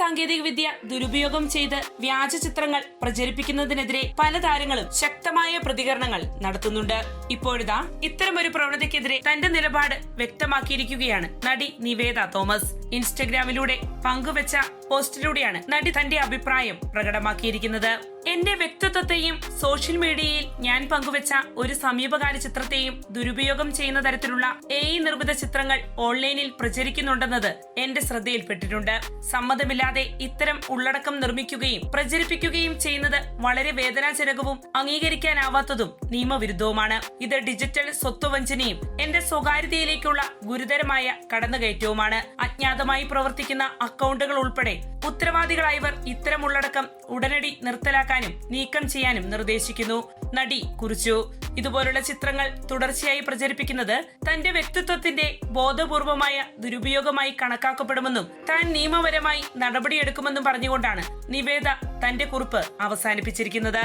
സാങ്കേതിക വിദ്യ ദുരുപയോഗം ചെയ്ത് വ്യാജ ചിത്രങ്ങൾ പ്രചരിപ്പിക്കുന്നതിനെതിരെ പല താരങ്ങളും ശക്തമായ പ്രതികരണങ്ങൾ നടത്തുന്നുണ്ട്. ഇപ്പോഴിതാ ഇത്തരമൊരു പ്രവണതയ്ക്കെതിരെ തന്റെ നിലപാട് വ്യക്തമാക്കിയിരിക്കുകയാണ് നടി നിവേദ തോമസ്. ഇൻസ്റ്റഗ്രാമിലൂടെ പങ്കുവച്ച പോസ്റ്റിലൂടെയാണ് നടി തന്റെ അഭിപ്രായം പ്രകടമാക്കിയിരിക്കുന്നത്. എന്റെ വ്യക്തിത്വത്തെയും സോഷ്യൽ മീഡിയയിൽ ഞാൻ പങ്കുവച്ച ഒരു സമീപകാല ചിത്രത്തെയും ദുരുപയോഗം ചെയ്യുന്ന തരത്തിലുള്ള AI നിർമ്മിത ചിത്രങ്ങൾ ഓൺലൈനിൽ പ്രചരിക്കുന്നുണ്ടെന്നത് എന്റെ ശ്രദ്ധയിൽപ്പെട്ടിട്ടുണ്ട്. സമ്മതമില്ലാതെ ഇത്തരം ഉള്ളടക്കം നിർമ്മിക്കുകയും പ്രചരിപ്പിക്കുകയും ചെയ്യുന്നത് വളരെ വേദനാജനകവും അംഗീകരിക്കാനാവാത്തതും നിയമവിരുദ്ധവുമാണ്. ഇത് ഡിജിറ്റൽ സ്വത്തുവഞ്ചനയും എന്റെ സ്വകാര്യതയിലേക്കുള്ള ഗുരുതരമായ കടന്നുകയറ്റവുമാണ്. അജ്ഞാതമായി പ്രവർത്തിക്കുന്ന അക്കൗണ്ടുകൾ ഉൾപ്പെടെ ഉത്തരവാദികളായവർ ഇത്തരം ഉള്ളടക്കം ഉടനടി നിർത്തലാക്കാനും നീക്കം ചെയ്യാനും നിർദ്ദേശിക്കുന്നു നടി കുറിച്ചു. ഇതുപോലുള്ള ചിത്രങ്ങൾ തുടർച്ചയായി പ്രചരിപ്പിക്കുന്നത് തന്റെ വ്യക്തിത്വത്തിന്റെ ബോധപൂർവമായ ദുരുപയോഗമായി കണക്കാക്കപ്പെടുമെന്നും താൻ നിയമപരമായി നടപടിയെടുക്കുമെന്നും പറഞ്ഞുകൊണ്ടാണ് നിവേദ തന്റെ കുറിപ്പ് അവസാനിപ്പിച്ചിരിക്കുന്നത്.